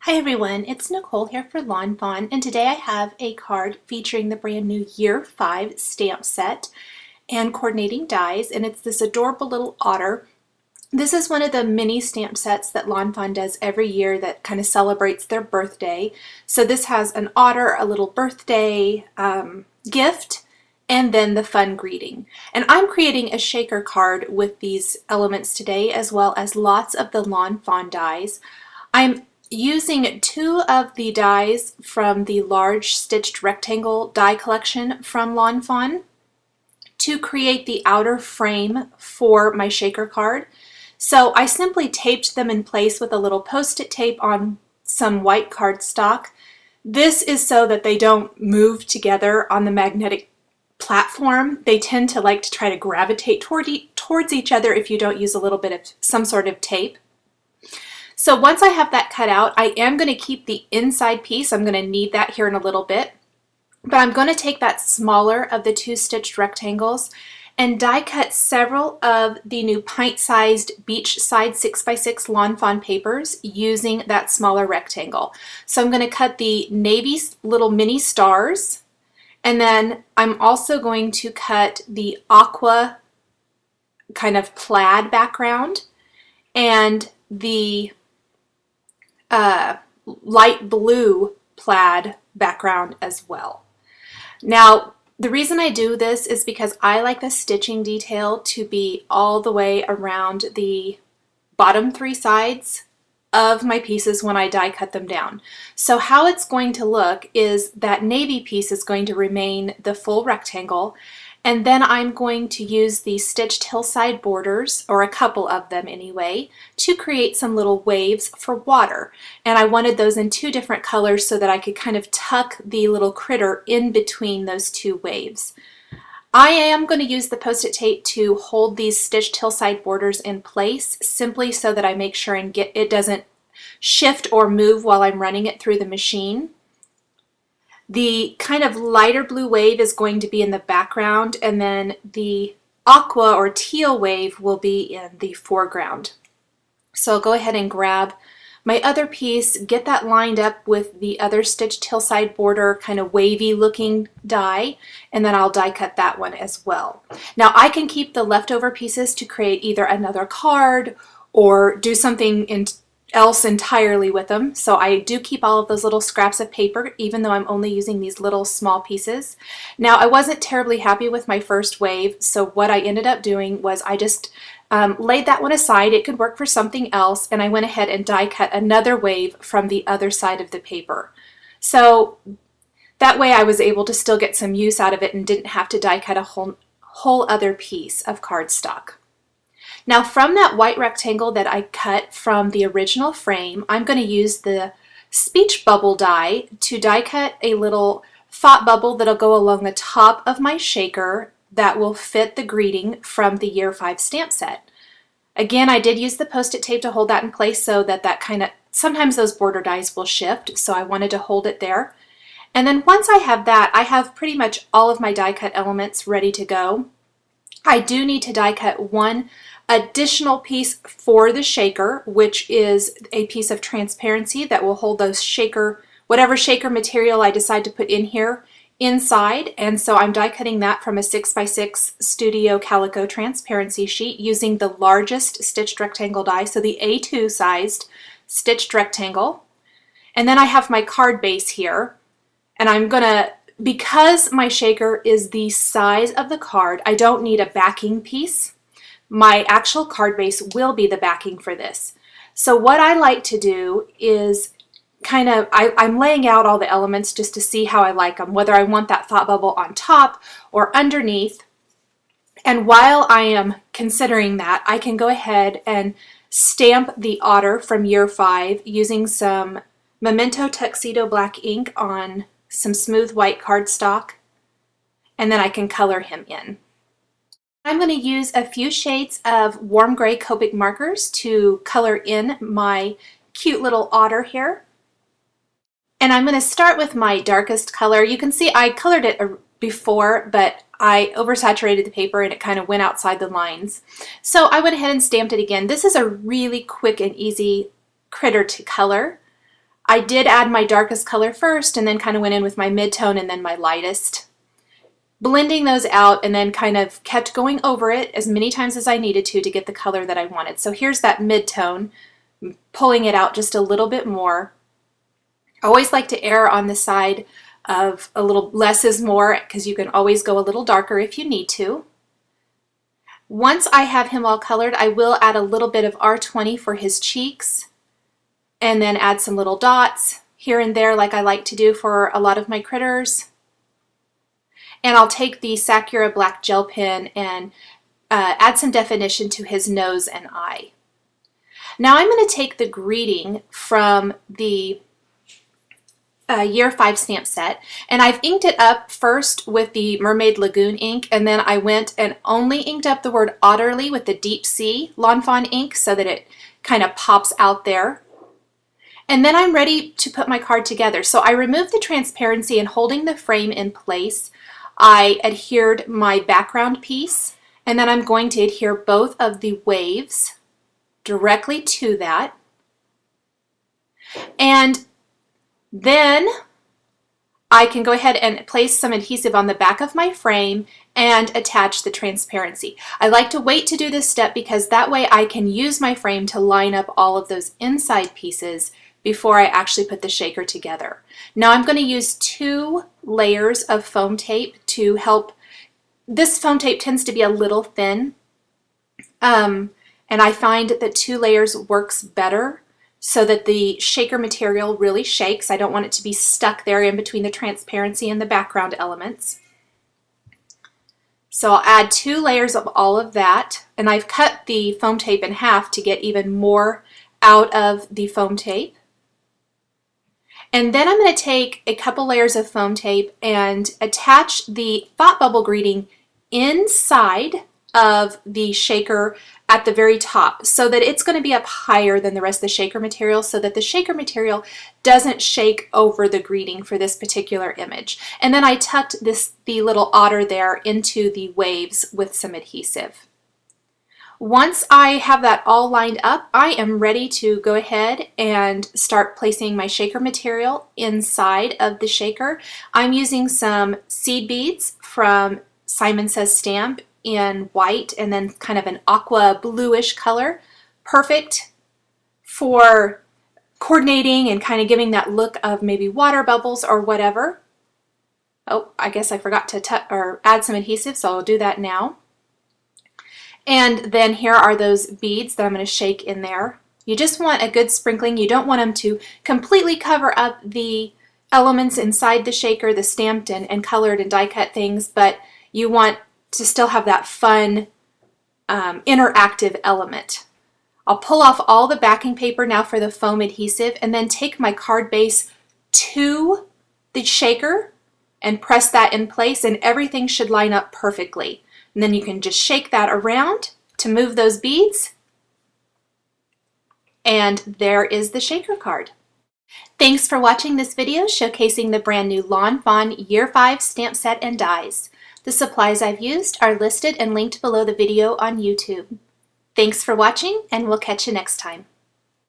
Hi everyone, it's Nicole here for Fawn, and today I have a card featuring the brand new Year 5 stamp set and coordinating dies, and it's this adorable little otter. This is one of the mini stamp sets that Fawn does every year that kind of celebrates their birthday. So this has an otter, a little birthday gift, and then the fun greeting. And I'm creating a shaker card with these elements today, as well as lots of the Fawn dies. I'm using two of the dies from the large stitched rectangle die collection from Fawn to create the outer frame for my shaker card. So I simply taped them in place with a little post-it tape on some white cardstock. This is so that they don't move together on the magnetic platform. They tend to like to try to gravitate towards each other if you don't use a little bit of some sort of tape. So once I have that cut out, I am going to keep the inside piece. I'm going to need that here in a little bit. But I'm going to take that smaller of the two stitched rectangles and die cut several of the new pint-sized beach side 6x6 Fawn papers using that smaller rectangle. So I'm going to cut the navy little mini stars, and then I'm also going to cut the aqua kind of plaid background and the light blue plaid background as well. Now, the reason I do this is because I like the stitching detail to be all the way around the bottom three sides of my pieces when I die cut them down. So how it's going to look is that navy piece is going to remain the full rectangle, and then I'm going to use the stitched hillside borders, or a couple of them anyway, to create some little waves for water. And I wanted those in two different colors so that I could kind of tuck the little critter in between those two waves. I am going to use the post-it tape to hold these stitched hillside borders in place, simply so that I make sure and it doesn't shift or move while I'm running it through the machine. The kind of lighter blue wave is going to be in the background, and then the aqua or teal wave will be in the foreground. So I'll go ahead and grab my other piece, get that lined up with the other stitched hillside border, kind of wavy looking die, and then I'll die cut that one as well. Now I can keep the leftover pieces to create either another card or do something else entirely with them. So I do keep all of those little scraps of paper, even though I'm only using these little small pieces. Now, I wasn't terribly happy with my first wave, so what I ended up doing was I just laid that one aside. It could work for something else, and I went ahead and die cut another wave from the other side of the paper. So that way I was able to still get some use out of it and didn't have to die cut a whole other piece of cardstock. Now from that white rectangle that I cut from the original frame, I'm going to use the speech bubble die to die cut a little thought bubble that'll go along the top of my shaker that will fit the greeting from the Year 5 stamp set. Again, I did use the post-it tape to hold that in place so that kind of, sometimes those border dies will shift, so I wanted to hold it there. And then once I have that, I have pretty much all of my die cut elements ready to go. I do need to die cut one additional piece for the shaker, which is a piece of transparency that will hold those whatever shaker material I decide to put in here inside. And so I'm die cutting that from a 6x6 Studio Calico transparency sheet using the largest stitched rectangle die, so the A2 sized stitched rectangle. And then I have my card base here, and I'm gonna, because my shaker is the size of the card, I don't need a backing piece. My actual card base will be the backing for this. So what I like to do is kind of, I'm laying out all the elements just to see how I like them, whether I want that thought bubble on top or underneath. And while I am considering that, I can go ahead and stamp the otter from Year 5 using some Memento Tuxedo black ink on some smooth white cardstock, and then I can color him in. I'm going to use a few shades of warm gray Copic markers to color in my cute little otter here. And I'm going to start with my darkest color. You can see I colored it before, but I oversaturated the paper and it kind of went outside the lines. So I went ahead and stamped it again. This is a really quick and easy critter to color. I did add my darkest color first and then kind of went in with my mid-tone and then my lightest. Blending those out and then kind of kept going over it as many times as I needed to get the color that I wanted. So here's that mid-tone, pulling it out just a little bit more. I always like to err on the side of a little less is more, because you can always go a little darker if you need to. Once I have him all colored, I will add a little bit of R20 for his cheeks and then add some little dots here and there like I like to do for a lot of my critters. And I'll take the Sakura black gel pen and add some definition to his nose and eye. Now I'm going to take the greeting from the Year 5 stamp set, and I've inked it up first with the Mermaid Lagoon ink, and then I went and only inked up the word Otterly with the Deep Sea Lawn Fawn ink so that it kind of pops out there. And then I'm ready to put my card together. So I removed the transparency, and holding the frame in place, I adhered my background piece, and then I'm going to adhere both of the waves directly to that. And then I can go ahead and place some adhesive on the back of my frame and attach the transparency. I like to wait to do this step because that way I can use my frame to line up all of those inside pieces before I actually put the shaker together. Now I'm going to use 2 layers of foam tape to help. This foam tape tends to be a little thin, and I find that 2 layers works better so that the shaker material really shakes. I don't want it to be stuck there in between the transparency and the background elements. So I'll add 2 layers of all of that, and I've cut the foam tape in half to get even more out of the foam tape. And then I'm going to take a couple layers of foam tape and attach the thought bubble greeting inside of the shaker at the very top so that it's going to be up higher than the rest of the shaker material, so that the shaker material doesn't shake over the greeting for this particular image. And then I tucked the little otter there into the waves with some adhesive. Once I have that all lined up, I am ready to go ahead and start placing my shaker material inside of the shaker. I'm using some seed beads from Simon Says Stamp in white and then kind of an aqua bluish color. Perfect for coordinating and kind of giving that look of maybe water bubbles or whatever. Oh, I guess I forgot to add some adhesive, so I'll do that now. And then here are those beads that I'm going to shake in there. You just want a good sprinkling. You don't want them to completely cover up the elements inside the shaker, the stamped and colored and die cut things, but you want to still have that fun interactive element. I'll pull off all the backing paper now for the foam adhesive and then take my card base to the shaker and press that in place, and everything should line up perfectly. And then you can just shake that around to move those beads, and there is the shaker card. Thanks for watching this video showcasing the brand new Lawn Fawn Year 5 stamp set and dies. The supplies I've used are listed and linked below the video on YouTube. Thanks for watching, and we'll catch you next time.